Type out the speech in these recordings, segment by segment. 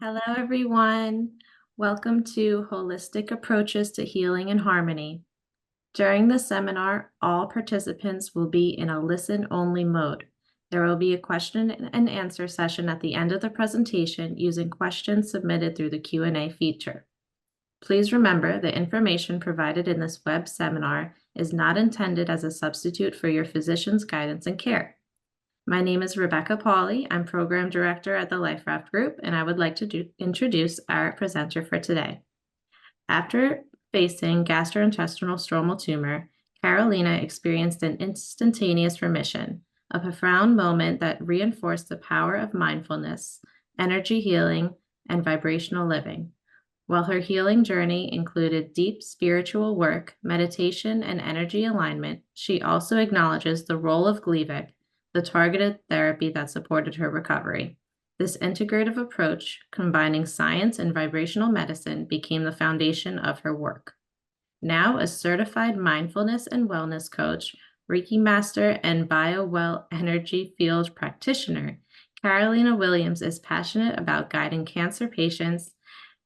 Hello, everyone. Welcome to Holistic Approaches to Healing and Harmony. During the seminar, all participants will be in a listen-only mode. There will be a question and answer session at the end of the presentation using questions submitted through the Q&A feature. Please remember the information provided in this web seminar is not intended as a substitute for your physician's guidance and care. My name is Rebecca Pauley. I'm Program Director at the Life Raft Group, and I would like to introduce our presenter for today. After facing gastrointestinal stromal tumor, Carolina experienced an instantaneous remission, a profound moment that reinforced the power of mindfulness, energy healing, and vibrational living. While her healing journey included deep spiritual work, meditation, and energy alignment, she also acknowledges the role of Gleevec, the targeted therapy that supported her recovery. This integrative approach, combining science and vibrational medicine, became the foundation of her work. Now a certified mindfulness and wellness coach, Reiki master, and bio-well energy field practitioner, Carolina Williams is passionate about guiding cancer patients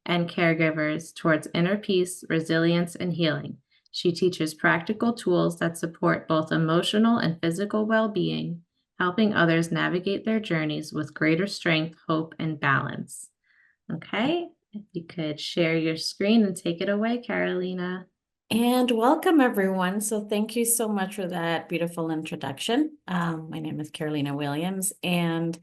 and caregivers towards inner peace, resilience, and healing. She teaches practical tools that support both emotional and physical well-being, helping others navigate their journeys with greater strength, hope, and balance. Okay, if you could share your screen and take it away, Carolina. And welcome, everyone. So thank you so much for that beautiful introduction. My name is Carolina Williams, and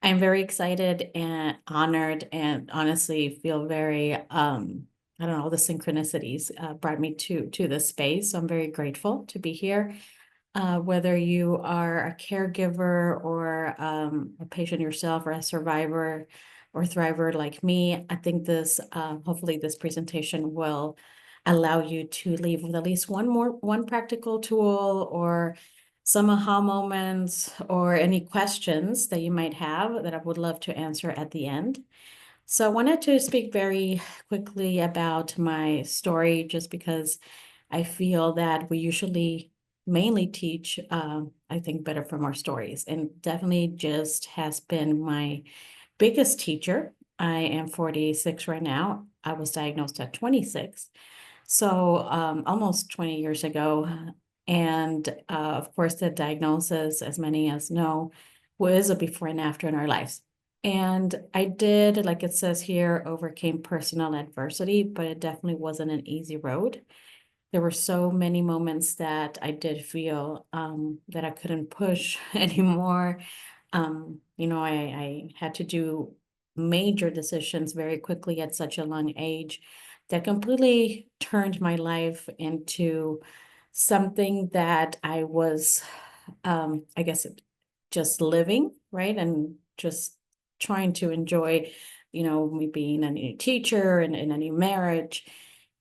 I'm very excited and honored and honestly feel very, I don't know, the synchronicities brought me to this space. So I'm very grateful to be here. Whether you are a caregiver or a patient yourself or a survivor or thriver like me, I think this, hopefully this presentation will allow you to leave with at least one practical tool or some aha moments or any questions that you might have that I would love to answer at the end. So I wanted to speak very quickly about my story just because I feel that we usually mainly teach, I think, better from our stories, and definitely just has been my biggest teacher. I am 46 right now. I was diagnosed at 26. So almost 20 years ago. And of course, the diagnosis, as many as know, was a before and after in our lives. And I did, like it says here, overcame personal adversity, but it definitely wasn't an easy road. There were so many moments that I did feel that I couldn't push anymore. I had to do major decisions very quickly at such a young age that completely turned my life into something that I was, I guess, just living, right? And just trying to enjoy, me being a new teacher and in a new marriage.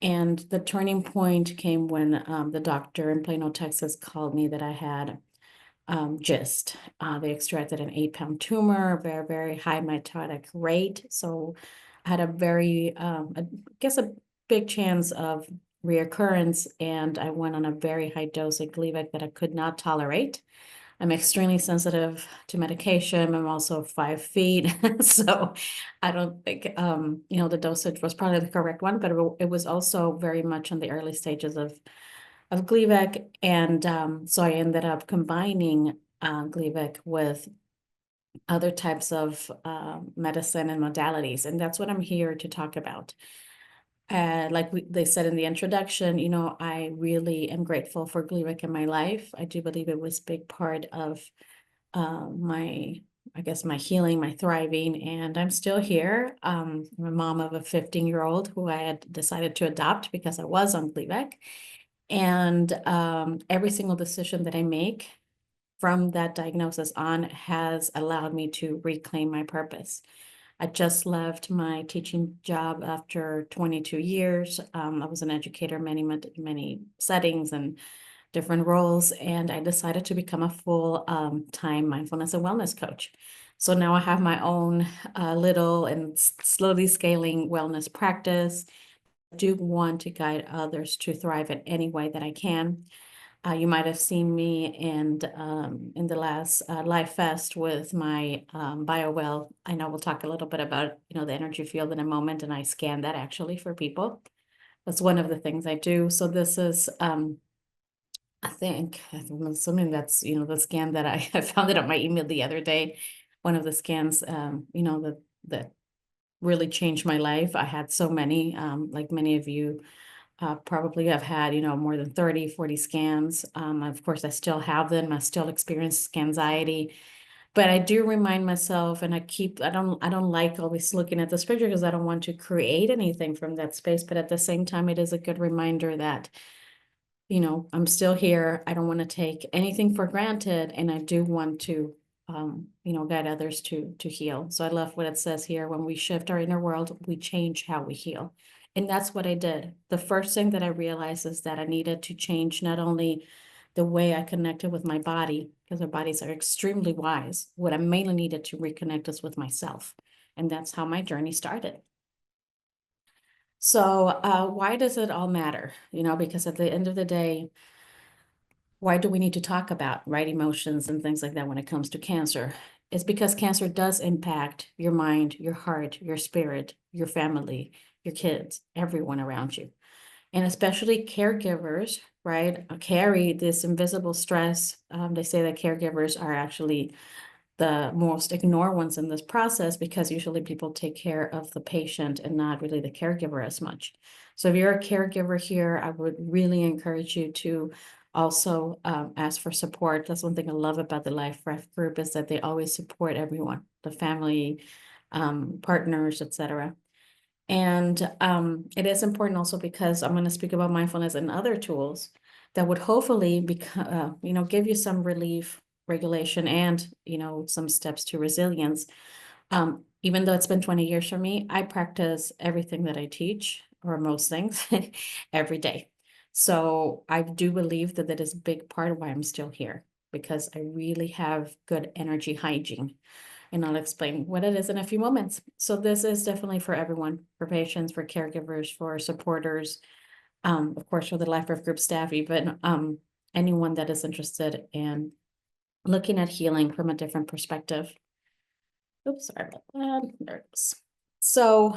And the turning point came when the doctor in Plano, Texas called me that I had GIST. They extracted an 8-pound tumor, very, very high mitotic rate. So I had a very, I guess, a big chance of reoccurrence. And I went on a very high dose of Gleevec that I could not tolerate. I'm extremely sensitive to medication. I'm also 5 feet. So I don't think, the dosage was probably the correct one, but it was also very much in the early stages of Gleevec. And so I ended up combining Gleevec with other types of medicine and modalities. And that's what I'm here to talk about. Like they said in the introduction, I really am grateful for Gleevec in my life. I do believe it was a big part of my healing, my thriving, and I'm still here. I'm a mom of a 15-year-old who I had decided to adopt because I was on Gleevec. And every single decision that I make from that diagnosis on has allowed me to reclaim my purpose. I just left my teaching job after 22 years. I was an educator in many settings and different roles, and I decided to become a full-time mindfulness and wellness coach. So now I have my own little and slowly scaling wellness practice. I do want to guide others to thrive in any way that I can. You might have seen me in the last Live Fest with my BioWell. I know we'll talk a little bit about, the energy field in a moment, and I scan that actually for people. That's one of the things I do. So this is, I'm assuming that's, the scan that I, I found it on my email the other day. One of the scans, that really changed my life. I had so many, like many of you probably have had, more than 30, 40 scans. Of course, I still have them. I still experience anxiety, but I do remind myself, and I don't like always looking at this picture because I don't want to create anything from that space. But at the same time, it is a good reminder that, I'm still here. I don't want to take anything for granted. And I do want to, guide others to heal. So I love what it says here. When we shift our inner world, we change how we heal. And that's what I did. The first thing that I realized is that I needed to change not only the way I connected with my body, because our bodies are extremely wise. What I mainly needed to reconnect is with myself. And that's how my journey started. So why does it all matter? Because at the end of the day, why do we need to talk about right emotions and things like that when it comes to cancer? It's because cancer does impact your mind, your heart, your spirit, your family, your kids, everyone around you. And especially caregivers, right, carry this invisible stress. They say that caregivers are actually the most ignored ones in this process because usually people take care of the patient and not really the caregiver as much. So if you're a caregiver here, I would really encourage you to also ask for support. That's one thing I love about the Life Ref group is that they always support everyone, the family, partners, etc. And it is important also because I'm going to speak about mindfulness and other tools that would hopefully give you some relief, regulation, and some steps to resilience. Even though it's been 20 years for me, I practice everything that I teach, or most things, every day. So I do believe that that is a big part of why I'm still here, because I really have good energy hygiene. And I'll explain what it is in a few moments. So this is definitely for everyone, for patients, for caregivers, for supporters, of course, for the Life Birth Group staff, even anyone that is interested in looking at healing from a different perspective. Oops, sorry about that. There it is. So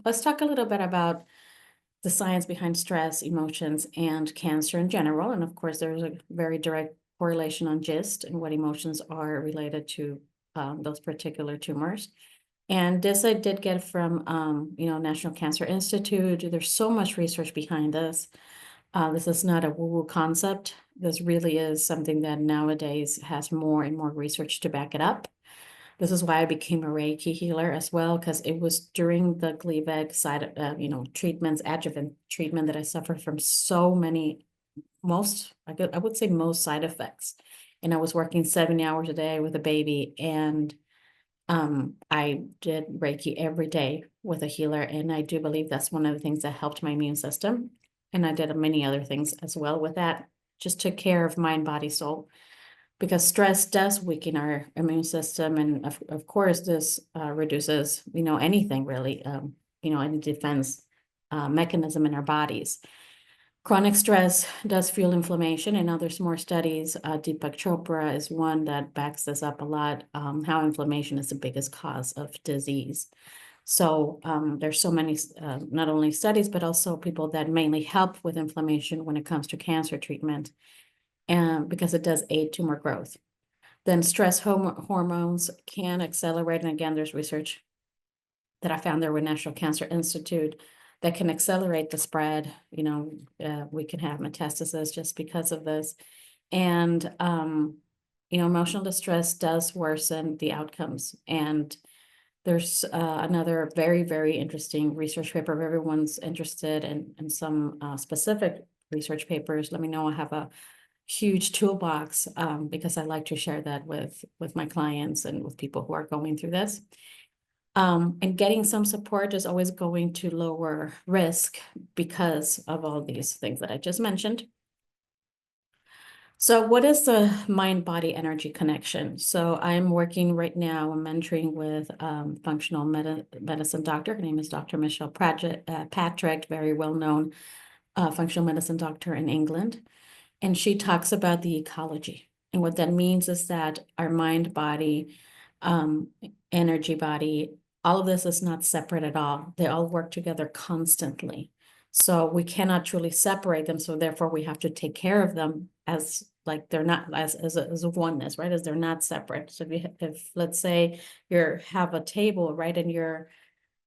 let's talk a little bit about the science behind stress, emotions, and cancer in general. And of course, there's a very direct correlation on GIST and what emotions are related to those particular tumors. And this I did get from, National Cancer Institute. There's so much research behind this. This is not a woo-woo concept. This really is something that nowadays has more and more research to back it up. This is why I became a Reiki healer as well, because it was during the Gleevec side, treatments, adjuvant treatment, that I suffered from so many, I would say most side effects. And I was working 70 hours a day with a baby, and I did Reiki every day with a healer, and I do believe that's one of the things that helped my immune system. And I did many other things as well with that, just took care of mind, body, soul, because stress does weaken our immune system. And of course, this reduces, anything really, any defense mechanism in our bodies. Chronic stress does fuel inflammation, and now there's more studies. Deepak Chopra is one that backs this up a lot, how inflammation is the biggest cause of disease. So there's so many, not only studies, but also people that mainly help with inflammation when it comes to cancer treatment, and because it does aid tumor growth. Then stress hormones can accelerate, and again, there's research that I found there with National Cancer Institute that can accelerate the spread. We can have metastasis just because of this. And, emotional distress does worsen the outcomes. And there's another very, very interesting research paper. If everyone's interested in some specific research papers, let me know. I have a huge toolbox because I like to share that with my clients and with people who are going through this. And getting some support is always going to lower risk because of all these things that I just mentioned. So what is the mind-body energy connection? So I'm working right now, I'm mentoring with functional medicine doctor. Her name is Dr. Michelle Patrick, very well-known functional medicine doctor in England. And she talks about the ecology. And what that means is that our mind, body, um, energy body, all of this is not separate at all. They all work together constantly. So we cannot truly separate them. So therefore we have to take care of them as like they're not as a oneness, right? As they're not separate. So if let's say you have a table, right, and you're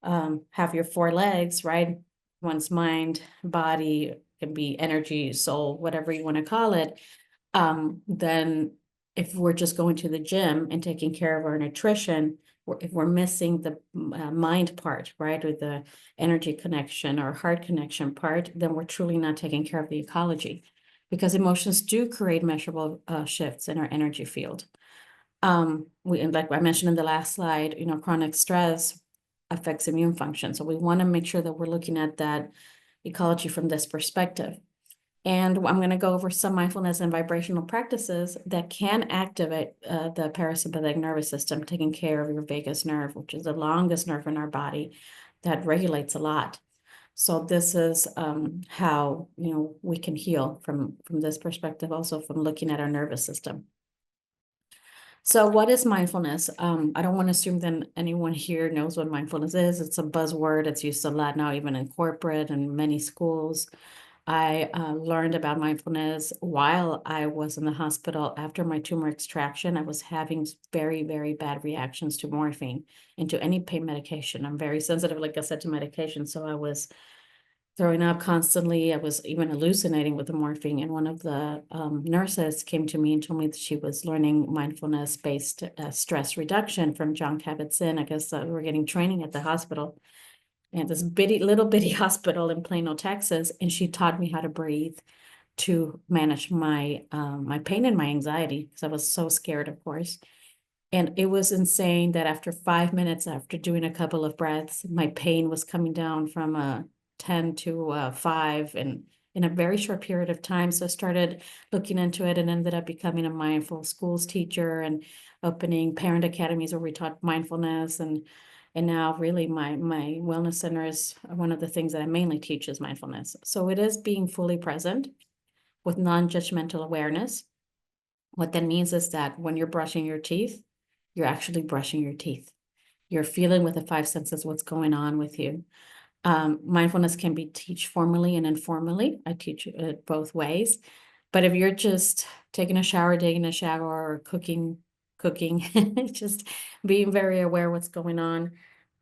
have your four legs, right? One's mind, body, can be energy, soul, whatever you want to call it. Then if we're just going to the gym and taking care of our nutrition, if we're missing the mind part, right, or the energy connection or heart connection part, then we're truly not taking care of the ecology, because emotions do create measurable shifts in our energy field. And like I mentioned in the last slide, chronic stress affects immune function. So we want to make sure that we're looking at that ecology from this perspective. And I'm going to go over some mindfulness and vibrational practices that can activate the parasympathetic nervous system, taking care of your vagus nerve, which is the longest nerve in our body that regulates a lot. So this is how we can heal from this perspective, also from looking at our nervous system. So what is mindfulness? I don't want to assume that anyone here knows what mindfulness is. It's a buzzword. It's used a lot now, even in corporate and many schools. I learned about mindfulness while I was in the hospital after my tumor extraction. I was having very, very bad reactions to morphine and to any pain medication. I'm very sensitive, like I said, to medication. So I was throwing up constantly. I was even hallucinating with the morphine. And one of the nurses came to me and told me that she was learning mindfulness-based stress reduction from John Kabat-Zinn. I guess we were getting training at the hospital. And this little bitty hospital in Plano, Texas, and she taught me how to breathe to manage my my pain and my anxiety, because I was so scared, of course. And it was insane that after 5 minutes, after doing a couple of breaths, my pain was coming down from a 10 to 5, and in a very short period of time. So I started looking into it and ended up becoming a mindful schools teacher and opening parent academies where we taught mindfulness. And now really my wellness center is one of the things that I mainly teach is mindfulness. So it is being fully present with non-judgmental awareness. What that means is that when you're brushing your teeth, you're actually brushing your teeth. You're feeling with the five senses what's going on with you. Mindfulness can be taught formally and informally. I teach it both ways. But if you're just taking a shower, taking a shower, or cooking, just being very aware what's going on,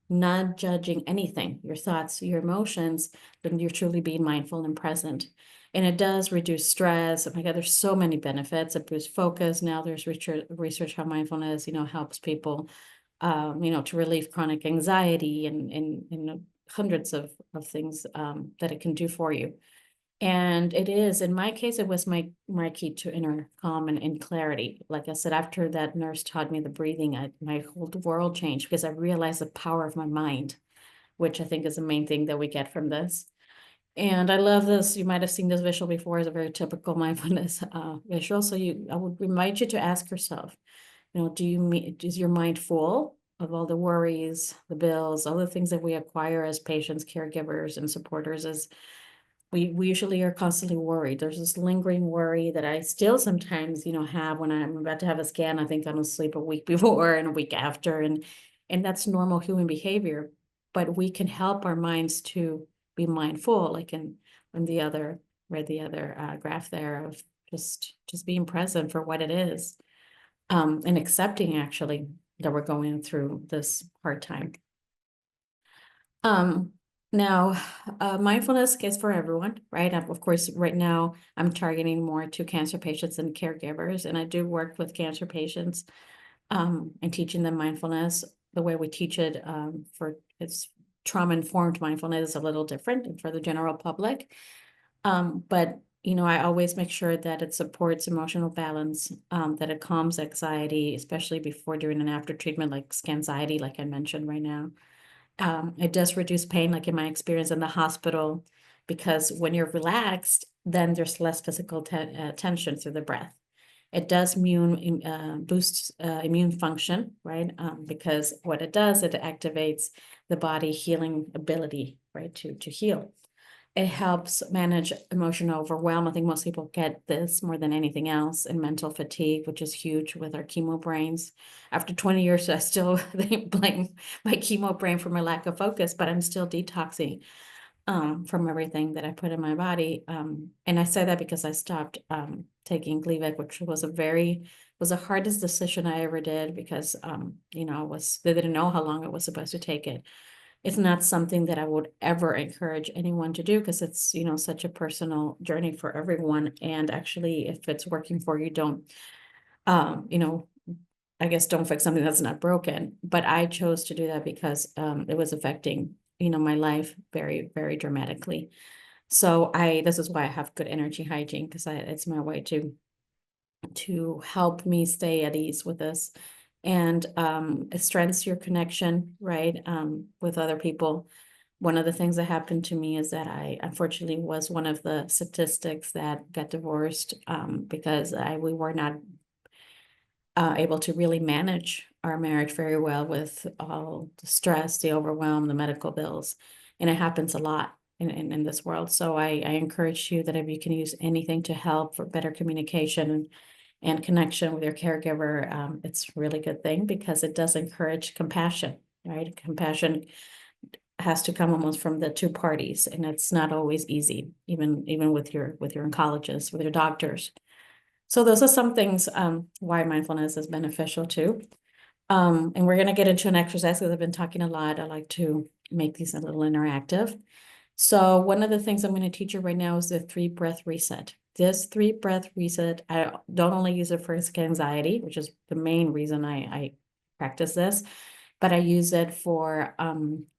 not judging anything, your thoughts, your emotions, then you're truly being mindful and present. And it does reduce stress. Oh my God, there's so many benefits. It boosts focus. Now there's research how mindfulness, helps people, to relieve chronic anxiety and hundreds of things that it can do for you. And it is, in my case, it was my key to inner calm and clarity. Like I said, after that nurse taught me the breathing, my whole world changed, because I realized the power of my mind, which I think is the main thing that we get from this. And I love this. You might have seen this visual before. It's a very typical mindfulness visual. So I would remind you to ask yourself, is your mind full of all the worries, the bills, all the things that we acquire as patients, caregivers, and supporters? As we usually are constantly worried. There's this lingering worry that I still sometimes, have when I'm about to have a scan. I think I'm gonna sleep a week before and a week after, and that's normal human behavior. But we can help our minds to be mindful, like in the other graph there, of just being present for what it is, and accepting actually that we're going through this hard time. Now, mindfulness is for everyone, right? Of course, right now I'm targeting more to cancer patients and caregivers, and I do work with cancer patients and teaching them mindfulness. The way we teach it for it's trauma-informed mindfulness is a little different for the general public. But I always make sure that it supports emotional balance, that it calms anxiety, especially before, during, and after treatment, like anxiety, like I mentioned right now. It does reduce pain, like in my experience in the hospital, because when you're relaxed, then there's less physical tension through the breath. It does boost immune function, right? Because what it does, it activates the body healing ability, right, to heal. It helps manage emotional overwhelm. I think most people get this more than anything else, and mental fatigue, which is huge with our chemo brains. After 20 years, I still blame my chemo brain for my lack of focus, but I'm still detoxing from everything that I put in my body. And I say that because I stopped taking Gleevec, which was the hardest decision I ever did because they didn't know how long I was supposed to take it. It's not something that I would ever encourage anyone to do because it's, such a personal journey for everyone. And actually, if it's working for you, don't, you know, I guess don't fix something that's not broken. But I chose to do that because it was affecting, my life very, very dramatically. So this is why I have good energy hygiene, because it's my way to help me stay at ease with this. And it strengthens your connection, right, with other people. One of the things that happened to me is that I unfortunately was one of the statistics that got divorced because we were not able to really manage our marriage very well with all the stress, the overwhelm, the medical bills. And it happens a lot in this world. So I encourage you that if you can use anything to help for better communication and connection with your caregiver, it's a really good thing because it does encourage compassion, right? Compassion has to come almost from the two parties, and it's not always easy, even with your oncologists, with your doctors. So those are some things why mindfulness is beneficial too. And we're going to get into an exercise because I've been talking a lot. I like to make these a little interactive. So one of the things I'm going to teach you right now is the 3-breath reset. This 3-breath reset, I don't only use it for anxiety, which is the main reason I practice this, but I use it for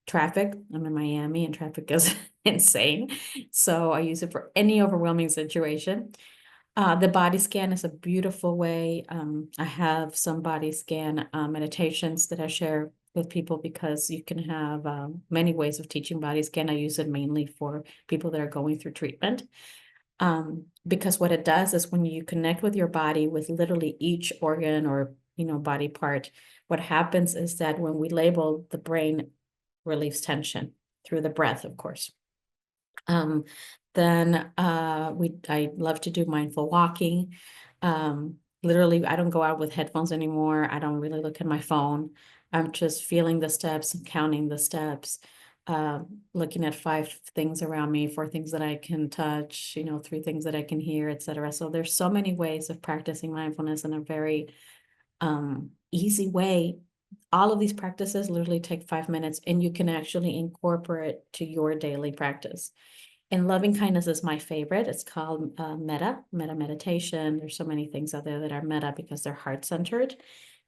traffic. I'm in Miami and traffic is insane. So I use it for any overwhelming situation. The body scan is a beautiful way. I have some body scan meditations that I share with people because you can have many ways of teaching body scan. I use it mainly for people that are going through treatment. Because what it does is when you connect with your body with literally each organ or body part, what happens is that when we label, the brain relieves tension through the breath, of course. Then I love to do mindful walking. Literally, I don't go out with headphones anymore. I don't really look at my phone. I'm just feeling the steps and counting the steps, looking at 5 things around me, 4 things that I can touch, 3 things that I can hear, etc. So there's so many ways of practicing mindfulness in a very easy way. All of these practices literally take 5 minutes, and you can actually incorporate to your daily practice. And loving kindness is my favorite. It's called metta meditation. There's so many things out there that are metta because they're heart-centered.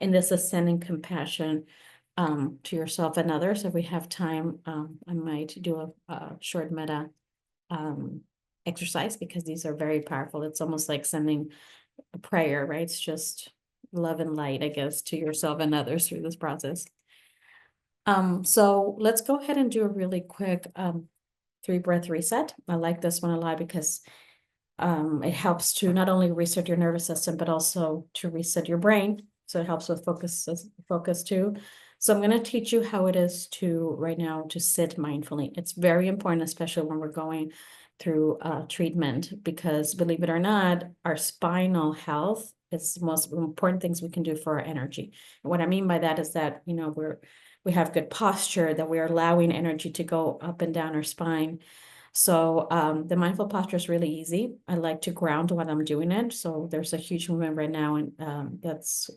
And this is sending compassion to yourself and others. If we have time, I might do a short metta exercise because these are very powerful. It's almost like sending a prayer, right? It's just love and light, I guess, to yourself and others through this process. So let's go ahead and do a really quick 3-breath reset. I like this one a lot because it helps to not only reset your nervous system, but also to reset your brain. So it helps with focus too. So I'm going to teach you how it is right now to sit mindfully. It's very important, especially when we're going through treatment, because believe it or not, our spinal health is the most important things we can do for our energy. And what I mean by that is that, we have good posture, that we're allowing energy to go up and down our spine. So the mindful posture is really easy. I like to ground while I'm doing it. So there's a huge movement right now, and that's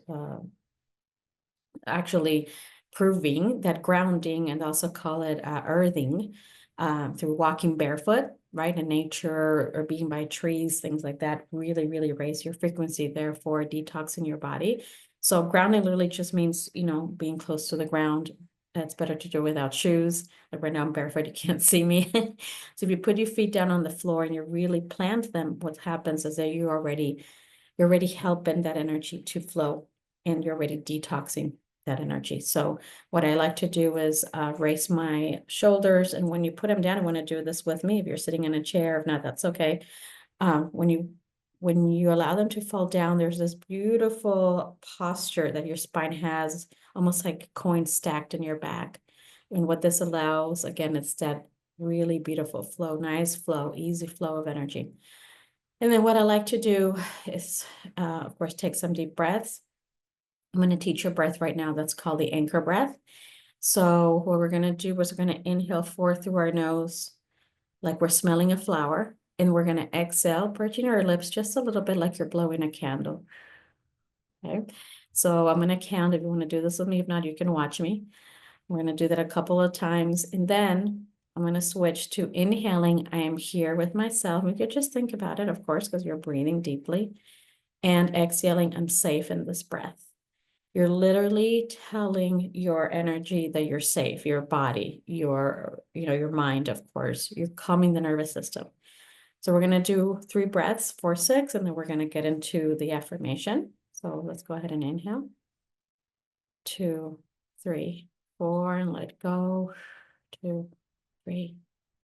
actually proving that grounding, and also call it earthing, through walking barefoot, right, in nature or being by trees, things like that, really, really raise your frequency, therefore detoxing your body. So grounding literally just means, being close to the ground. It's better to do without shoes. Like right now I'm barefoot, you can't see me. So if you put your feet down on the floor and you really plant them, what happens is that you're already helping that energy to flow, and you're already detoxing that energy. So what I like to do is raise my shoulders, and when you put them down, I want to do this with me. If you're sitting in a chair, if not, that's okay. When you allow them to fall down, there's this beautiful posture that your spine has, almost like coins stacked in your back. And what this allows, again, it's that really beautiful flow, nice flow, easy flow of energy. And then what I like to do is, of course, take some deep breaths. I'm going to teach you a breath right now that's called the anchor breath. So what we're going to do is we're going to inhale 4 through our nose, like we're smelling a flower. And we're going to exhale, perching our lips just a little bit like you're blowing a candle. Okay. So I'm going to count. If you want to do this with me, if not, you can watch me. We're going to do that a couple of times. And then I'm going to switch to inhaling. I am here with myself. You could just think about it, of course, because you're breathing deeply. And exhaling, I'm safe in this breath. You're literally telling your energy that you're safe, your body, your mind, of course. You're calming the nervous system. So we're going to do 3 breaths, 4, 6, and then we're going to get into the affirmation. So let's go ahead and inhale. 2, 3, 4, and let go. 2, 3,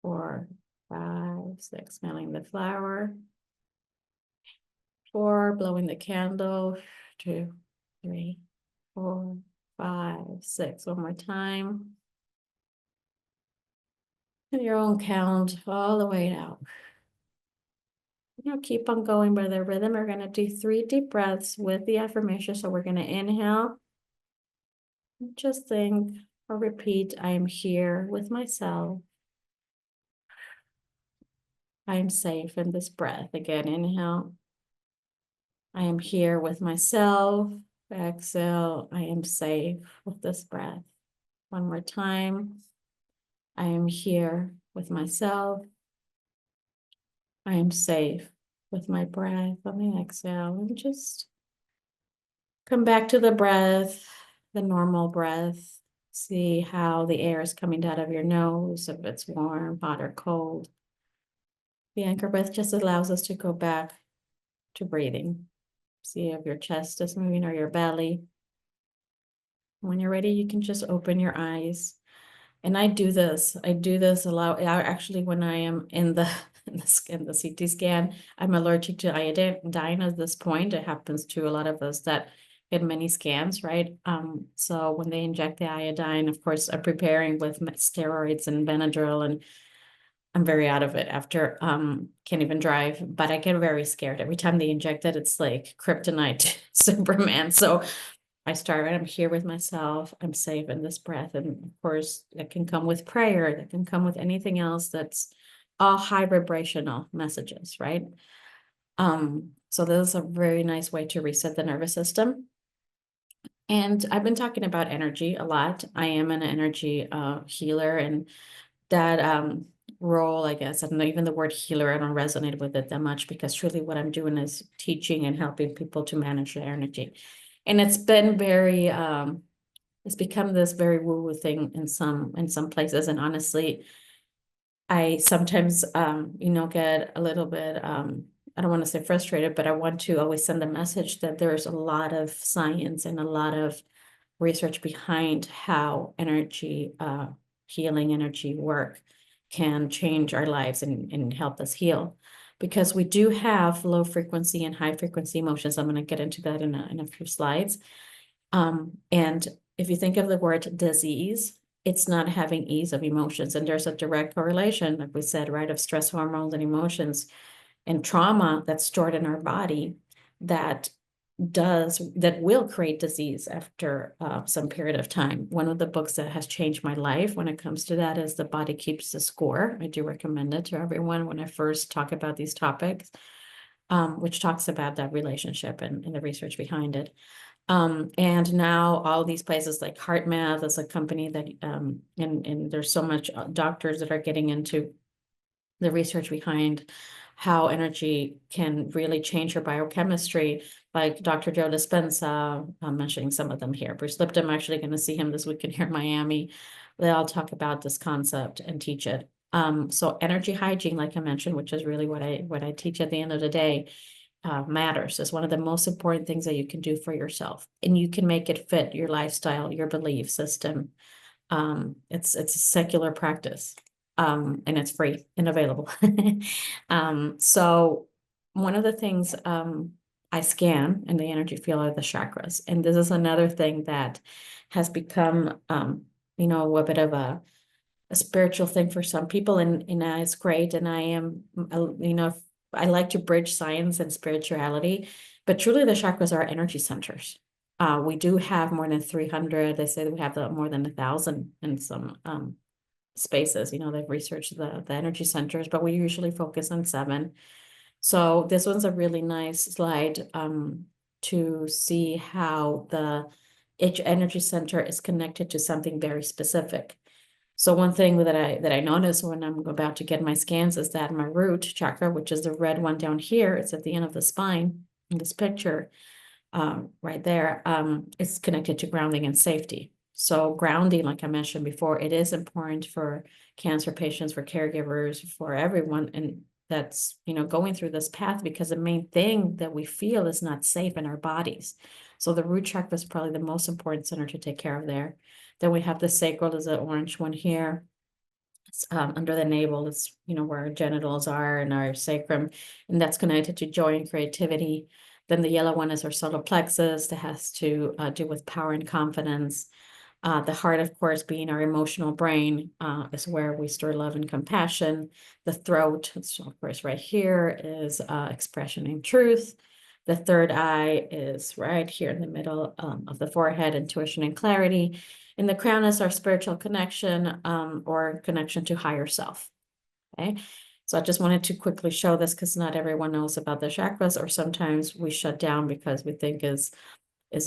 4, 5, 6, smelling the flower. 4, blowing the candle. 2, 3, 4, 5, 6. One more time. And your own count all the way out. Keep on going by the rhythm. We're going to do 3 deep breaths with the affirmation. So we're going to inhale. Just think or repeat, I am here with myself. I am safe in this breath. Again, inhale. I am here with myself. Exhale. I am safe with this breath. One more time. I am here with myself. I am safe with my breath. Let me exhale and just come back to the breath, the normal breath. See how the air is coming out of your nose, if it's warm, hot, or cold. The anchor breath just allows us to go back to breathing. See if your chest is moving or your belly. When you're ready, you can just open your eyes. And I do this a lot. Actually, when I am in the the CT scan, I'm allergic to iodine at this point. It happens to a lot of us that get many scans, right? So when they inject the iodine, of course, I'm preparing with steroids and Benadryl, and I'm very out of it after, can't even drive, but I get very scared. Every time they inject it, it's like kryptonite, Superman. So I'm here with myself. I'm safe in this breath. And of course, that can come with prayer. That can come with anything else that's all high vibrational messages, right? So this is a very nice way to reset the nervous system. And I've been talking about energy a lot. I am an energy healer, and that role, I guess, I don't know, even the word healer, I don't resonate with it that much, because truly what I'm doing is teaching and helping people to manage their energy. And it's been very, it's become this very woo-woo thing in some places. And honestly, I sometimes, get a little bit, I don't want to say frustrated, but I want to always send a message that there's a lot of science and a lot of research behind how energy, healing energy work can change our lives and help us heal. Because we do have low frequency and high frequency emotions. I'm going to get into that in a few slides. And if you think of the word disease, it's not having ease of emotions. And there's a direct correlation, like we said, right, of stress hormones and emotions and trauma that's stored in our body that will create disease after some period of time. One of the books that has changed my life when it comes to that is The Body Keeps the Score. I do recommend it to everyone when I first talk about these topics, which talks about that relationship and the research behind it. And now all these places like HeartMath is a company that, and there's so much doctors that are getting into the research behind how energy can really change your biochemistry, like Dr. Joe Dispenza. I'm mentioning some of them here. Bruce Lipton, I'm actually going to see him this weekend here in Miami. They all talk about this concept and teach it. So energy hygiene, like I mentioned, which is really what I teach at the end of the day, matters. It's one of the most important things that you can do for yourself, and you can make it fit your lifestyle, your belief system. It's a secular practice, and it's free and available. So one of the things I scan in the energy field are the chakras, and this is another thing that has become a bit of a spiritual thing for some people, and it's great. And I am, I like to bridge science and spirituality, but truly the chakras are energy centers. We do have more than 300. They say that we have more than 1,000 in some spaces. They've researched the energy centers, but we usually focus on 7. So this one's a really nice slide to see how each energy center is connected to something very specific. So one thing that I notice when I'm about to get my scans is that my root chakra, which is the red one down here, it's at the end of the spine in this picture, right there, is connected to grounding and safety. So grounding, like I mentioned before, it is important for cancer patients, for caregivers, for everyone, and that's, going through this path, because the main thing that we feel is not safe in our bodies. So the root chakra is probably the most important center to take care of there. Then we have the sacral, is the orange one here. It's under the navel. It's, where our genitals are and our sacrum, and that's connected to joy and creativity. Then the yellow one is our solar plexus, that has to do with power and confidence. The heart, of course, being our emotional brain, is where we store love and compassion. The throat, so of course, right here is expression and truth. The third eye is right here in the middle of the forehead, intuition and clarity. And the crown is our spiritual connection, or connection to higher self. Okay. So I just wanted to quickly show this, because not everyone knows about the chakras, or sometimes we shut down because we think is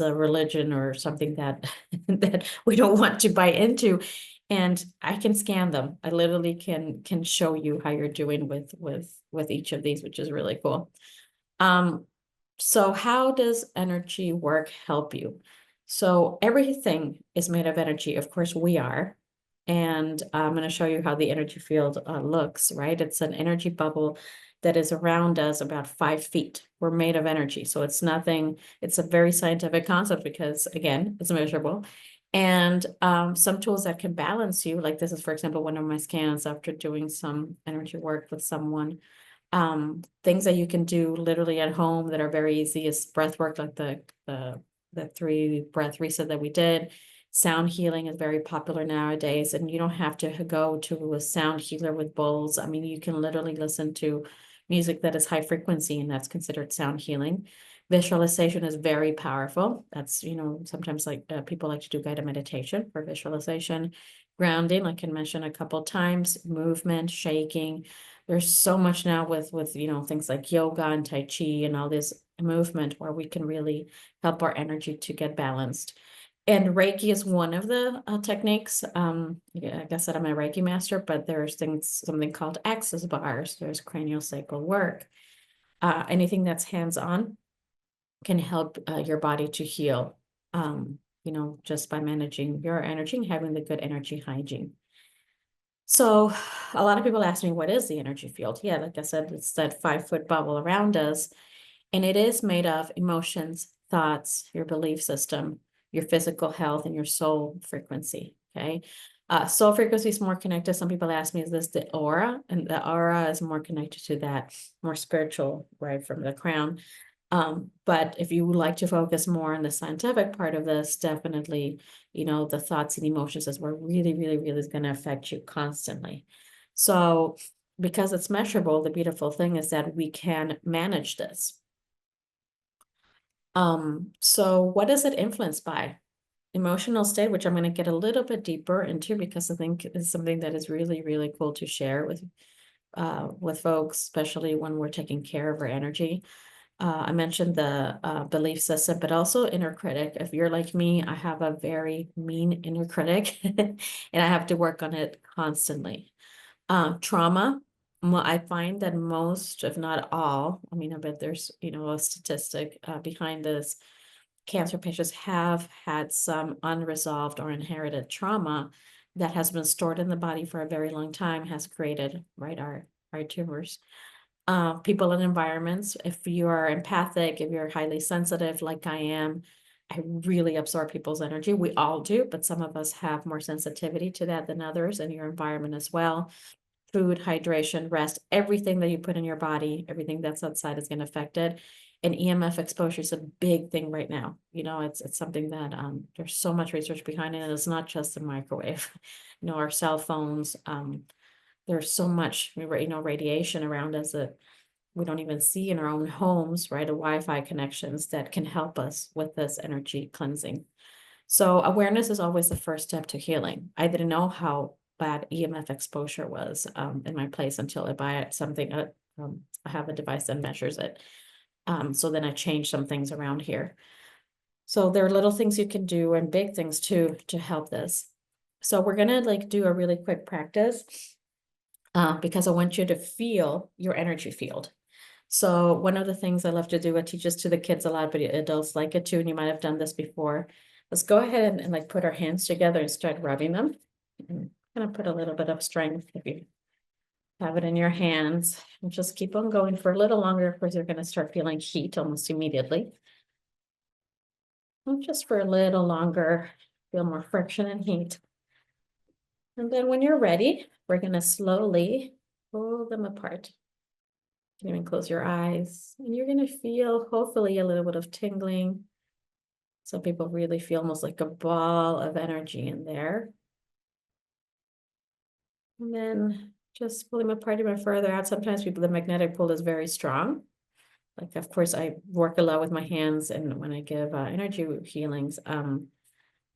a religion or something that that we don't want to buy into. And I can scan them. I literally can show you how you're doing with each of these, which is really cool. So how does energy work help you? So everything is made of energy. Of course, we are. And I'm going to show you how the energy field looks, right? It's an energy bubble that is around us about 5 feet. We're made of energy. So it's nothing, it's a very scientific concept, because again, it's measurable. And some tools that can balance you, like this is, for example, one of my scans after doing some energy work with someone. Things that you can do literally at home that are very easy is breath work, like the 3 breath reset that we did. Sound healing is very popular nowadays, and you don't have to go to a sound healer with bowls. I mean, you can literally listen to music that is high frequency, and that's considered sound healing. Visualization is very powerful. That's, sometimes like people like to do guided meditation for visualization. Grounding, like I mentioned a couple times, movement, shaking. There's so much now with things like yoga and tai chi and all this movement, where we can really help our energy to get balanced. And Reiki is one of the techniques. Yeah, like I said, I'm a Reiki master, but there's something called access bars. There's craniosacral work. Anything that's hands-on can help your body to heal, just by managing your energy and having the good energy hygiene. So a lot of people ask me, what is the energy field? Yeah, like I said, it's that 5-foot bubble around us, and it is made of emotions, thoughts, your belief system, your physical health, and your soul frequency. Okay. Soul frequency is more connected. Some people ask me, is this the aura? And the aura is more connected to that, more spiritual, right, from the crown. But if you would like to focus more on the scientific part of this, definitely, the thoughts and emotions is where really, really, really is going to affect you constantly. So because it's measurable, the beautiful thing is that we can manage this. So what is it influenced by? Emotional state, which I'm going to get a little bit deeper into, because I think it's something that is really, really cool to share with folks, especially when we're taking care of our energy. I mentioned the belief system, but also inner critic. If you're like me, I have a very mean inner critic and I have to work on it constantly. Trauma. I find that most, if not all, I mean, I bet there's, a statistic behind this. Cancer patients have had some unresolved or inherited trauma that has been stored in the body for a very long time, has created, right, our tumors. People and environments. If you are empathic, if you're highly sensitive, like I am, I really absorb people's energy. We all do, but some of us have more sensitivity to that than others, and your environment as well. food, hydration, rest, everything that you put in your body, everything that's outside is going to affect it. And EMF exposure is a big thing right now. You know, it's something that there's so much research behind it. And it's not just the microwave, you know, our cell phones. There's so much, you know, radiation around us that we don't even see in our own homes, right? The Wi-Fi connections that can help us with this energy cleansing. So awareness is always the first step to healing. I didn't know how bad EMF exposure was in my place until I buy something. I have a device that measures it. So then I changed some things around here. So there are little things you can do and big things too to help this. So we're gonna like do a really quick practice because I want you to feel your energy field. So one of the things I love to do, I teach this to the kids a lot, but adults like it too, and you might have done this before. Let's go ahead and like put our hands together and start rubbing them. I'm gonna put a little bit of strength if you have it in your hands, and just keep on going for a little longer. Of course, you're gonna start feeling heat almost immediately. And just for a little longer, feel more friction and heat. And then when you're ready, we're gonna slowly pull them apart. You can even close your eyes, and you're gonna feel hopefully a little bit of tingling. Some people really feel almost like a ball of energy in there. And then just pull them apart even further out. Sometimes people, the magnetic pull is very strong. Like, of course, I work a lot with my hands and when I give energy healings,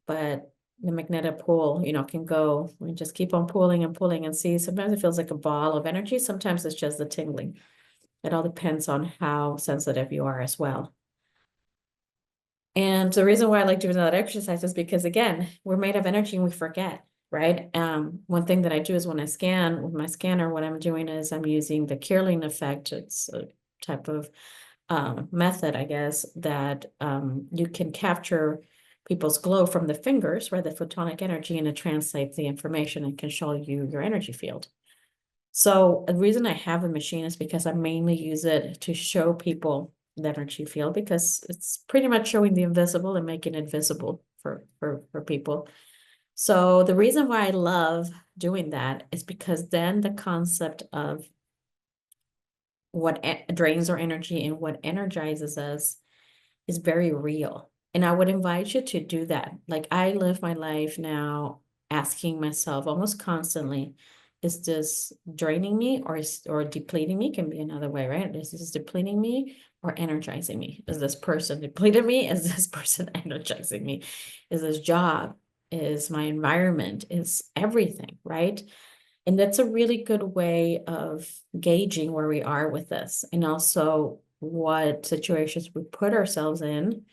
but the magnetic pull, you know, can go and just keep on pulling and pulling and see. Sometimes it feels like a ball of energy. Sometimes it's just the tingling. It all depends on how sensitive you are as well. And the reason why I like doing that exercise is because, again, we're made of energy and we forget, right? One thing that I do is when I scan with my scanner, what I'm doing is I'm using the Kirlian effect. It's a type of method, I guess, that you can capture people's glow from the fingers, right? The photonic energy, and it translates the information and can show you your energy field. So the reason I have a machine is because I mainly use it to show people the energy field, because it's pretty much showing the invisible and making it visible for people. So the reason why I love doing that is because then the concept of what drains our energy and what energizes us is very real. And I would invite you to do that. Like, I live my life now asking myself almost constantly, is this draining me or depleting me? Can be another way, right? Is this depleting me or energizing me? Is this person depleting me? Is this person energizing me? Is this job? Is my environment? Is everything, right? And that's a really good way of gauging where we are with this, and also what situations we put ourselves in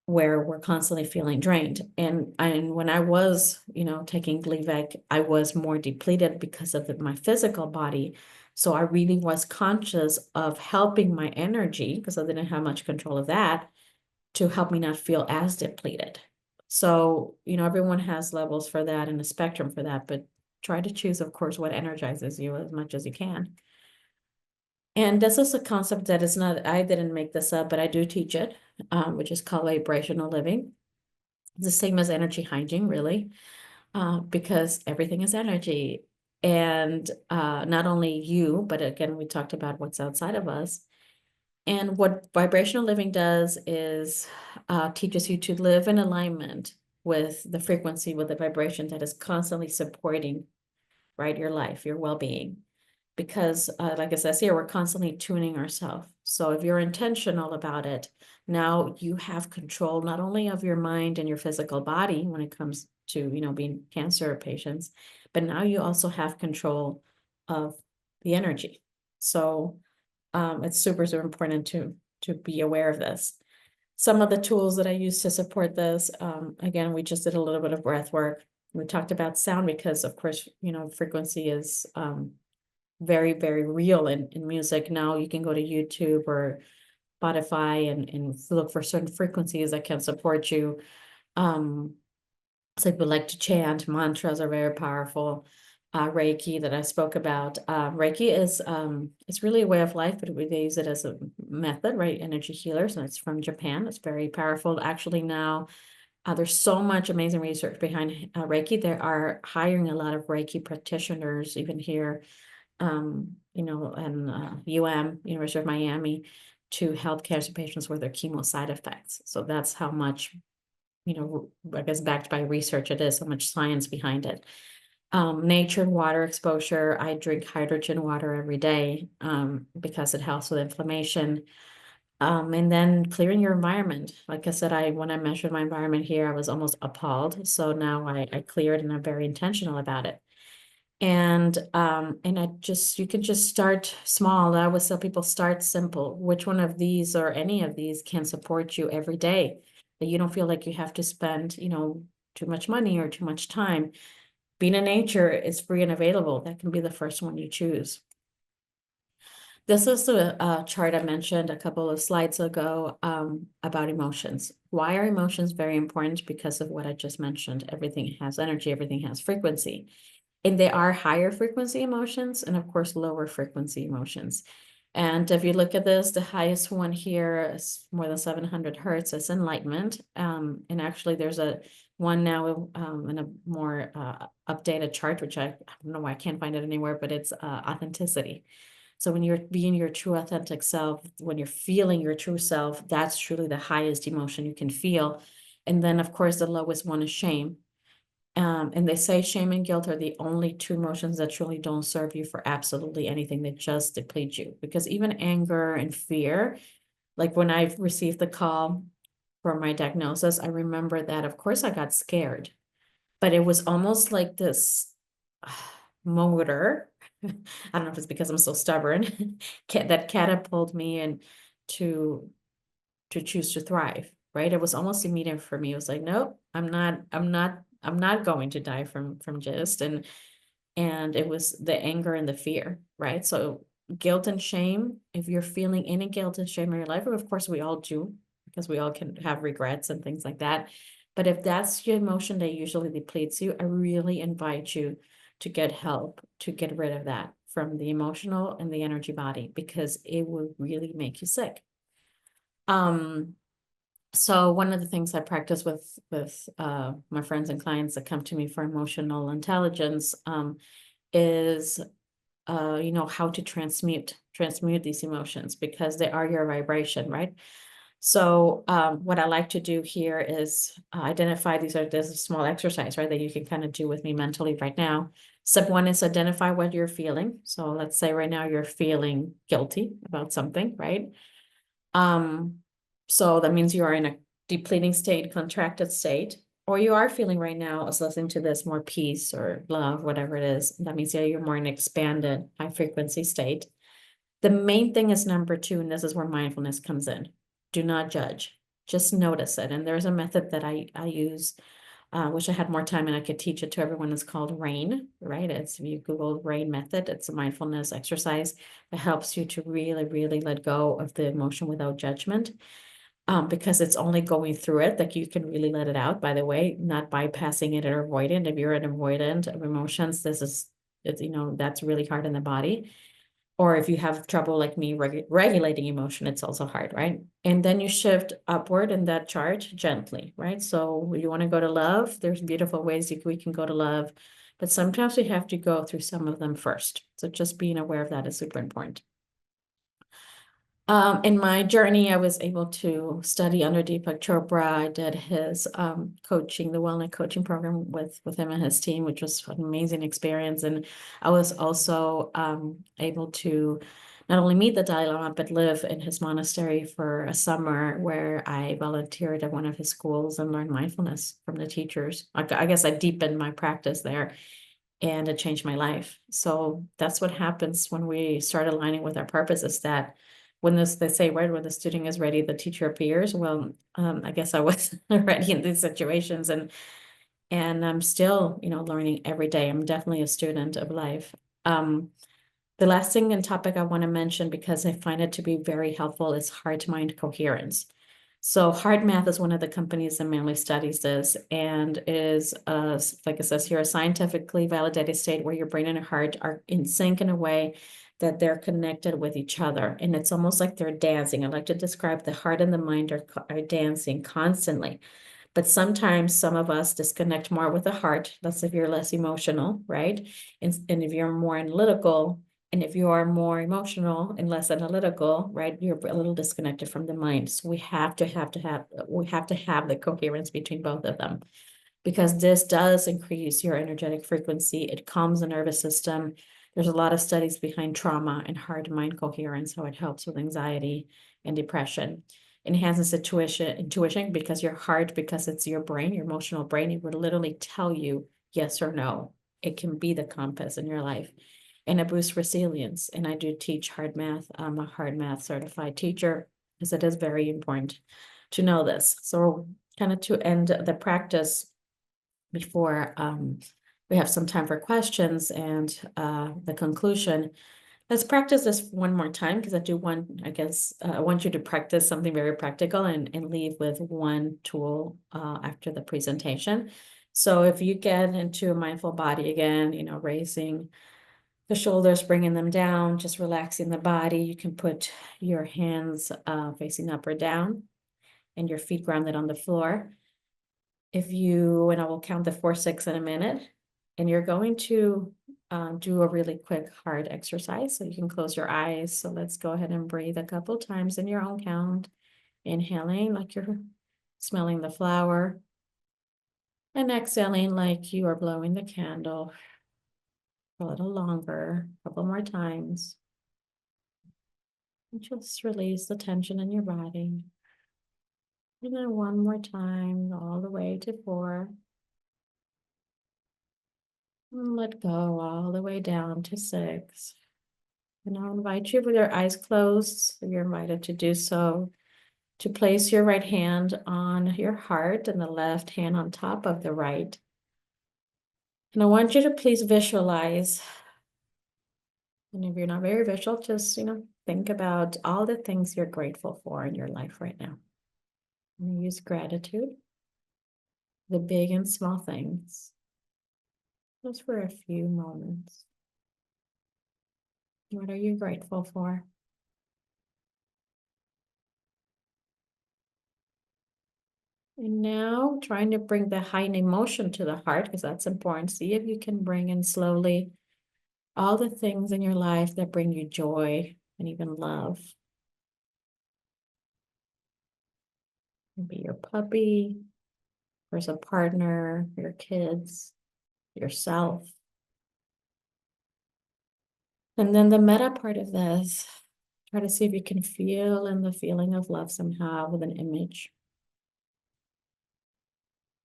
where we're constantly feeling drained. And when I was, you know, taking Gleevec, I was more depleted because of my physical body. So I really was conscious of helping my energy, because I didn't have much control of that, to help me not feel as depleted. So, you know, everyone has levels for that and a spectrum for that, but try to choose, of course, what energizes you as much as you can. And this is a concept that is not, I didn't make this up, but I do teach it, which is called vibrational living. It's the same as energy hygiene, really, because everything is energy. And not only you, but again, we talked about what's outside of us. And what vibrational living does is teaches you to live in alignment with the frequency, with the vibration that is constantly supporting, right, your life, your well-being. Because like it says here, we're constantly tuning ourselves. So if you're intentional about it, now you have control not only of your mind and your physical body when it comes to, you know, being cancer patients, but now you also have control of the energy. So it's super, super important to be aware of this. Some of the tools that I use to support this, again, we just did a little bit of breath work. We talked about sound because, of course, you know, frequency is very, very real in music. Now you can go to YouTube or Spotify and look for certain frequencies that can support you. Some people like to chant. Mantras are very powerful. Reiki that I spoke about. Reiki is it's really a way of life, but they use it as a method, right? Energy healers, and it's from Japan. It's very powerful. Actually, now There's so much amazing research behind Reiki. They are hiring a lot of Reiki practitioners, even here, and University of Miami, to help cancer patients with their chemo side effects. So that's how much, I guess backed by research it is, so much science behind it. Nature and water exposure. I drink hydrogen water every day because it helps with inflammation. And then clearing your environment. Like I said, when I measured my environment here, I was almost appalled. So now I cleared and I'm very intentional about it. And you can just start small. I always tell people start simple. Which one of these or any of these can support you every day? That you don't feel like you have to spend, too much money or too much time. Being in nature is free and available. That can be the first one you choose. This is the chart I mentioned a couple of slides ago about emotions. Why are emotions very important? Because of what I just mentioned. Everything has energy, everything has frequency. And there are higher frequency emotions and, of course, lower frequency emotions. And if you look at this, the highest one here is more than 700 hertz. It's enlightenment. And actually, there's one now in a more updated chart, which I don't know why I can't find it anywhere, but it's authenticity. So when you're being your true authentic self, when you're feeling your true self, that's truly the highest emotion you can feel. And then, of course, the lowest one is shame. And they say shame and guilt are the only two emotions that truly don't serve you for absolutely anything. They just deplete you. Because even anger and fear, like when I received the call for my diagnosis, I remember that, of course, I got scared, but it was almost like this motor. I don't know if it's because I'm so stubborn that catapulted me and to choose to thrive, right? It was almost immediate for me. It was like, nope, I'm not going to die from gist. And it was the anger and the fear, right? So guilt and shame, if you're feeling any guilt and shame in your life, of course we all do, because we all can have regrets and things like that. But if that's your emotion that usually depletes you, I really invite you to get help to get rid of that from the emotional and the energy body, because it will really make you sick. So one of the things I practice with my friends and clients that come to me for emotional intelligence is how to transmute these emotions, because they are your vibration, right? So what I like to do here is identify there's a small exercise, right, that you can kind of do with me mentally right now. Step one is identify what you're feeling. So let's say right now you're feeling guilty about something, right? So that means you are in a depleting state, contracted state, or you are feeling right now as listening to this more peace or love, whatever it is. That means, yeah, you're more in an expanded high frequency state. The main thing is number two, and this is where mindfulness comes in. Do not judge, just notice it. And there's a method that I use. Wish I had more time and I could teach it to everyone. It's called RAIN, right? It's, if you Google RAIN method, it's a mindfulness exercise that helps you to really, really let go of the emotion without judgment. Because it's only going through it that you can really let it out, by the way, not bypassing it or avoidant. If you're an avoidant of emotions, that's really hard in the body. Or if you have trouble like me regulating emotion, it's also hard, right? And then you shift upward in that chart gently, right? So you want to go to love. There's beautiful ways we can go to love, but sometimes we have to go through some of them first. So just being aware of that is super important. In my journey, I was able to study under Deepak Chopra. I did his coaching, the wellness coaching program with him and his team, which was an amazing experience. And I was also able to not only meet the Dalai Lama, but live in his monastery for a summer, where I volunteered at one of his schools and learned mindfulness from the teachers. I guess I deepened my practice there, and it changed my life. So that's what happens when we start aligning with our purpose, is that they say, right, when the student is ready, the teacher appears. Well, I guess I was ready in these situations, and I'm still, learning every day. I'm definitely a student of life. The last thing and topic I want to mention, because I find it to be very helpful, is heart-mind coherence. So Heart Math is one of the companies that mainly studies this, and is, like it says here, a scientifically validated state where your brain and your heart are in sync in a way that they're connected with each other. And it's almost like they're dancing. I like to describe the heart and the mind are dancing constantly. But sometimes some of us disconnect more with the heart. That's if you're less emotional, right? And if you're more analytical, and if you are more emotional and less analytical, right, you're a little disconnected from the mind. So we have to have the coherence between both of them, because this does increase your energetic frequency. It calms the nervous system. There's a lot of studies behind trauma and heart-mind coherence, how it helps with anxiety and depression. Enhances intuition, because your heart, because it's your brain, your emotional brain, it would literally tell you yes or no. It can be the compass in your life. And it boosts resilience. And I do teach hard math. I'm a hard math certified teacher, because it is very important to know this. So kind of to end the practice, before we have some time for questions and the conclusion, let's practice this one more time, because I want you to practice something very practical and leave with one tool after the presentation. So if you get into a mindful body again, raising the shoulders, bringing them down, just relaxing the body. You can put your hands facing up or down and your feet grounded on the floor. And I will count the 4, 6 in a minute, and you're going to do a really quick hard exercise, so you can close your eyes. So let's go ahead and breathe a couple times in your own count, inhaling like you're smelling the flower, and exhaling like you are blowing the candle. A little longer, a couple more times. And just release the tension in your body. And then one more time, all the way to 4. And let go all the way down to 6. And I'll invite you with your eyes closed, so you're invited to do so, to place your right hand on your heart and the left hand on top of the right. And I want you to please visualize. And if you're not very visual, just, think about all the things you're grateful for in your life right now. And use gratitude, the big and small things, just for a few moments. What are you grateful for? And now trying to bring the heightened emotion to the heart, because that's important. See if you can bring in slowly all the things in your life that bring you joy and even love. Maybe your puppy, there's a partner, your kids, yourself. And then the meta part of this, try to see if you can feel in the feeling of love somehow with an image.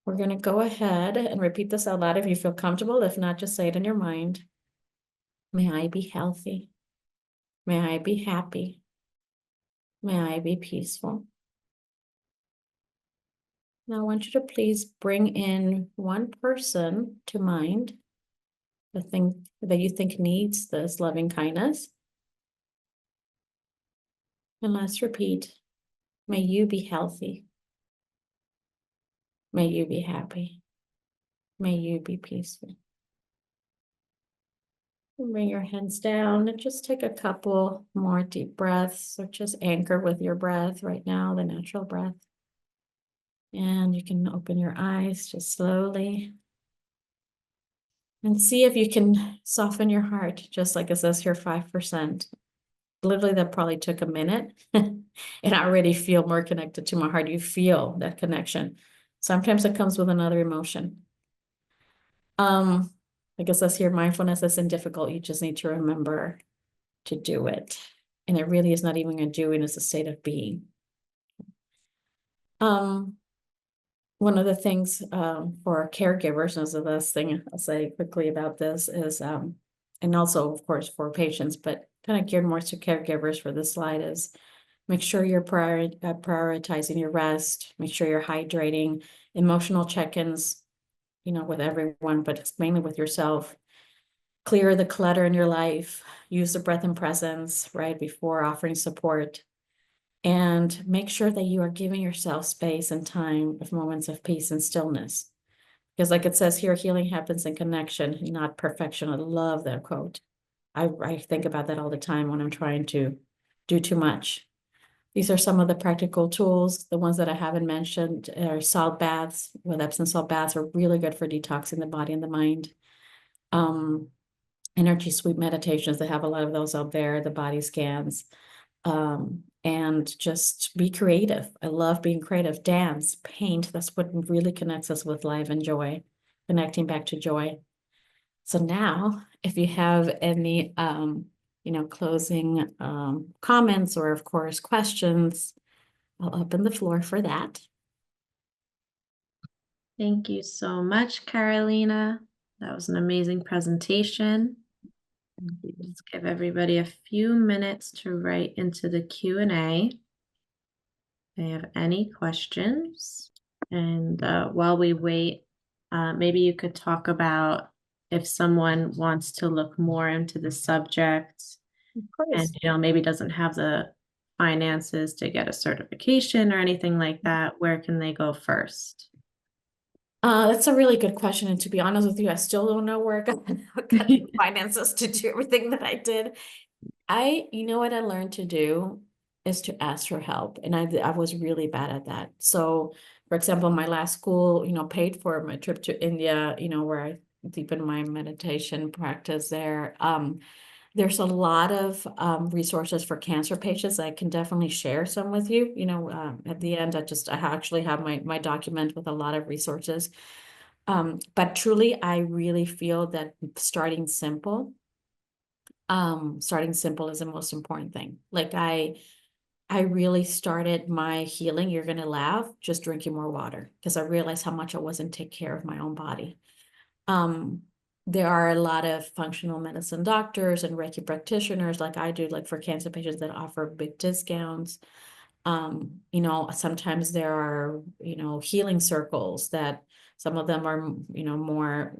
We're going to go ahead and repeat this out loud if you feel comfortable. If not, just say it in your mind. May I be healthy. May I be happy. May I be peaceful. Now I want you to please bring in one person to mind, the thing that you think needs this loving kindness. And let's repeat. May you be healthy. May you be happy. May you be peaceful. And bring your hands down and just take a couple more deep breaths, or just anchor with your breath right now, the natural breath. And you can open your eyes just slowly. And see if you can soften your heart, just like it says here, 5%. Literally, that probably took a minute. And I already feel more connected to my heart. You feel that connection. Sometimes it comes with another emotion. Like it says here, mindfulness isn't difficult. You just need to remember to do it. And it really is not even a doing, it's a state of being. One of the things for caregivers, and so the last thing I'll say quickly about this is, and also of course for patients, but kind of geared more to caregivers for this slide, is make sure you're prioritizing your rest, make sure you're hydrating, emotional check-ins, with everyone, but it's mainly with yourself. Clear the clutter in your life, use the breath and presence right before offering support. And make sure that you are giving yourself space and time of moments of peace and stillness. Because like it says here, healing happens in connection, not perfection. I love that quote. I think about that all the time when I'm trying to do too much. These are some of the practical tools. The ones that I haven't mentioned are salt baths. With Epsom salt baths are really good for detoxing the body and the mind. Um, energy sweep meditations, they have a lot of those out there, the body scans. And just be creative. I love being creative. Dance, paint, that's what really connects us with life and joy, connecting back to joy. So now, if you have any, closing comments or, of course, questions, I'll open the floor for that. Thank you so much, Carolina. That was an amazing presentation. Let's give everybody a few minutes to write into the Q&A. If they have any questions. And while we wait, maybe you could talk about if someone wants to look more into the subject Of and, course. maybe doesn't have the finances to get a certification or anything like that, where can they go first? That's a really good question. And to be honest with you, I still don't know where I got the finances to do everything that I did. You know what I learned to do is to ask for help. And I was really bad at that. So, for example, my last school, paid for my trip to India, where I deepened my meditation practice there. There's a lot of resources for cancer patients. I can definitely share some with you. At the end, I actually have my document with a lot of resources. But truly, I really feel that starting simple is the most important thing. Like I really started my healing. You're gonna laugh, just drinking more water because I realized how much I wasn't take care of my own body. Um, there are a lot of functional medicine doctors and Reiki practitioners like I do, like for cancer patients that offer big discounts. Sometimes there are, healing circles that some of them are, more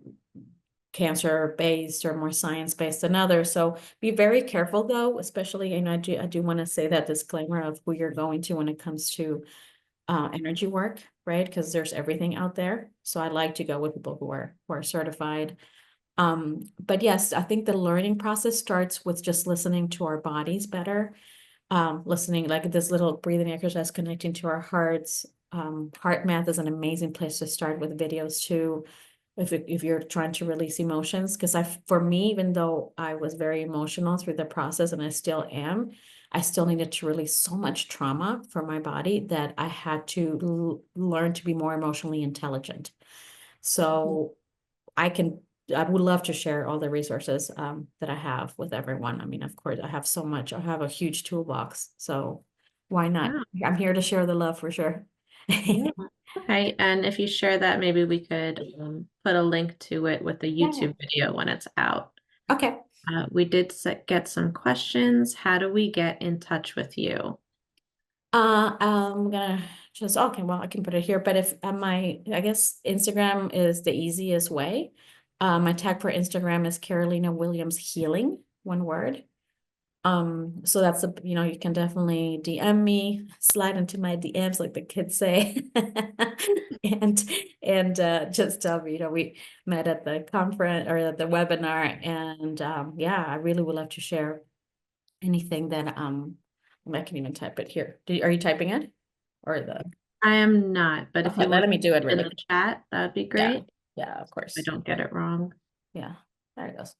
cancer based or more science based than others. So be very careful though, especially, and I do want to say that disclaimer of who you're going to when it comes to energy work, right? Because there's everything out there. So I like to go with people who are certified. But yes, I think the learning process starts with just listening to our bodies better. Listening like this little breathing exercise, connecting to our hearts. Heart math is an amazing place to start with videos too. If you're trying to release emotions, because for me, even though I was very emotional through the process and I still am, I still needed to release so much trauma from my body that I had to learn to be more emotionally intelligent. So I would love to share all the resources that I have with everyone. I mean, of course, I have so much. I have a huge toolbox. So why not? Yeah, I'm here to share the love for sure. yeah. Okay, and if you share that, maybe we could put a link to it with the Yeah. YouTube video when it's out. Okay. We did get some questions. How do we get in touch with you? I'm gonna just okay. Well, I can put it here, but if I guess Instagram is the easiest way. My tag for Instagram is Carolina Williams Healing, one word. So that's you can definitely DM me, slide into my DMs like the kids say. And just tell me, we met at the conference or at the webinar. And yeah, I really would love to share anything that I can even type it here. Are you typing it? Or the I am not, but if okay, you want let me do it to in really the quick. chat, that would be Yeah, great. yeah, of I course. don't get it wrong. Yeah, there it goes.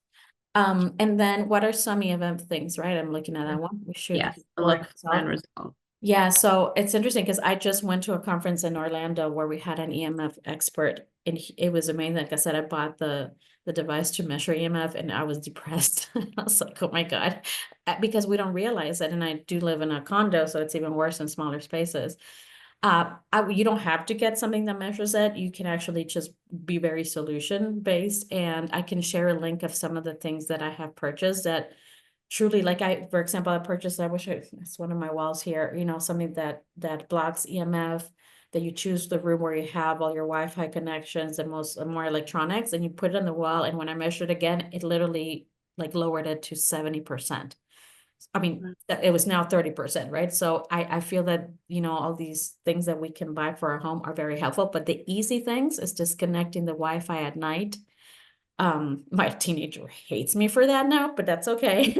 And then what are some EMF things, right? I'm looking at that one. We should Yes, to pull look this for end up. result. Yeah, so it's interesting because I just went to a conference in Orlando where we had an EMF expert, and it was amazing. Like I said, I bought the device to measure EMF, and I was depressed. I was like, oh my God, because we don't realize it. And I do live in a condo, so it's even worse in smaller spaces. You don't have to get something that measures it. You can actually just be very solution based, and I can share a link of some of the things that I have purchased that truly, like for example, I purchased, it's one of my walls here, something that blocks EMF, that you choose the room where you have all your Wi-Fi connections and more electronics, and you put it on the wall. And when I measured again, it literally like lowered it to 70%. I mean, it was now 30%, right? So I feel that, all these things that we can buy for our home are very helpful, but the easy things is disconnecting the Wi-Fi at night. My teenager hates me for that now, but that's okay.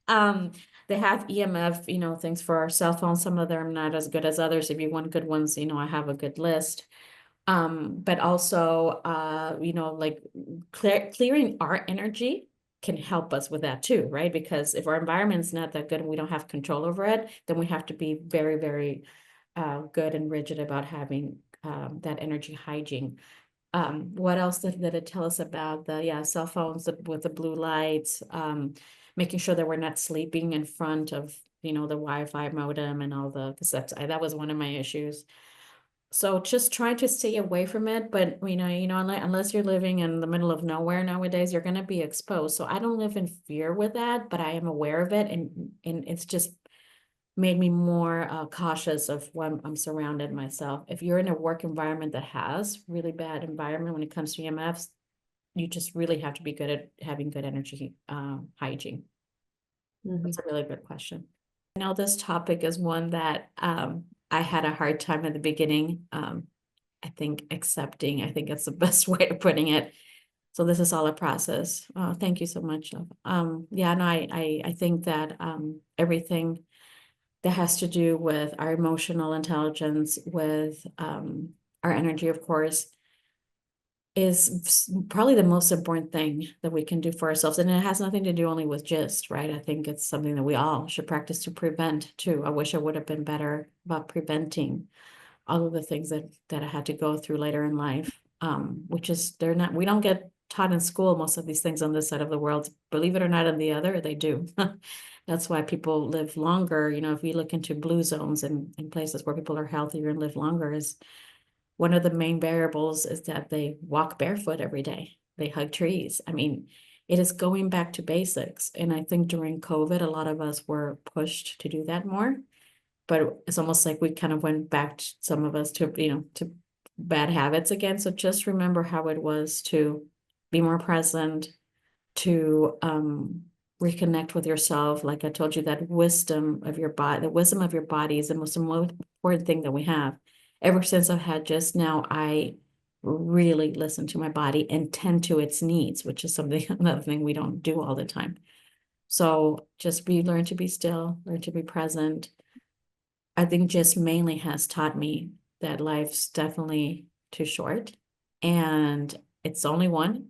Um, they have EMF, things for our cell phones. Some of them are not as good as others. If you want good ones, I have a good list. But also, like clearing our energy can help us with that too, right? Because if our environment's not that good and we don't have control over it, then we have to be very, very good and rigid about having that energy hygiene. What else did it tell us about the cell phones with the blue lights, making sure that we're not sleeping in front of, the Wi-Fi modem and all because that was one of my issues. So just try to stay away from it. But unless you're living in the middle of nowhere nowadays, you're going to be exposed. So I don't live in fear with that, but I am aware of it, and it's just made me more cautious of when I'm surrounded myself. If you're in a work environment that has really bad environment when it comes to EMFs, you just really have to be good at having good energy hygiene. That's a really good question. I know this topic is one that I had a hard time at the beginning. I think accepting, I think that's the best way of putting it. So this is all a process. Thank you so much. Yeah, no, I think that everything that has to do with our emotional intelligence, with our energy, of course, is probably the most important thing that we can do for ourselves. And it has nothing to do only with gist, right? I think it's something that we all should practice to prevent too. I wish I would have been better about preventing all of the things that I had to go through later in life. Which is we don't get taught in school most of these things on this side of the world. Believe it or not, on the other, they do. That's why people live longer. If we look into blue zones and in places where people are healthier and live longer, is one of the main variables is that they walk barefoot every day. They hug trees. I mean, it is going back to basics. And I think during COVID, a lot of us were pushed to do that more. But it's almost like we kind of went back, some of us, to bad habits again. So just remember how it was to be more present, to reconnect with yourself. Like I told you, that wisdom of your body, the wisdom of your body is the most important thing that we have. Ever since I've had just now, I really listen to my body and tend to its needs, which is another thing we don't do all the time. So just learn to be still, learn to be present. I think just mainly has taught me that life's definitely too short and it's only one.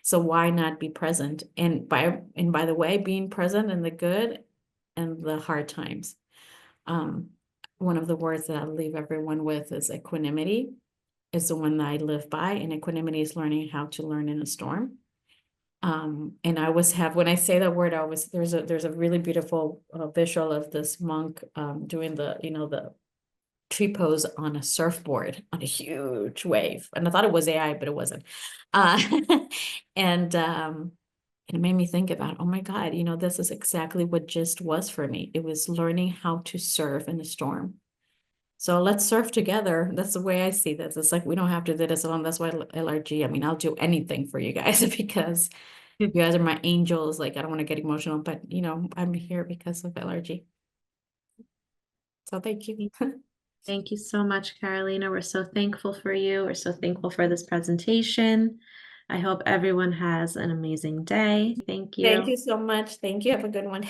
So why not be present? And by the way, being present in the good and the hard times. Um, One of the words that I leave everyone with is equanimity, is the one that I live by, and equanimity is learning how to learn in a storm. And I always have, when I say that word, there's a really beautiful visual of this monk doing the tree pose on a surfboard on a huge wave. And I thought it was AI, but it wasn't. Uh, and it made me think about, oh my God, this is exactly what GIST was for me. It was learning how to surf in a storm. So let's surf together. That's the way I see this. It's like we don't have to do this alone. That's why LRG, I mean, I'll do anything for you guys because you guys are my angels. Like, I don't want to get emotional, but I'm here because of LRG. So thank you. Thank you so much, Carolina. We're so thankful for you. We're so thankful for this presentation. I hope everyone has an amazing day. Thank Thank you. you so much. Thank you. Have a good one.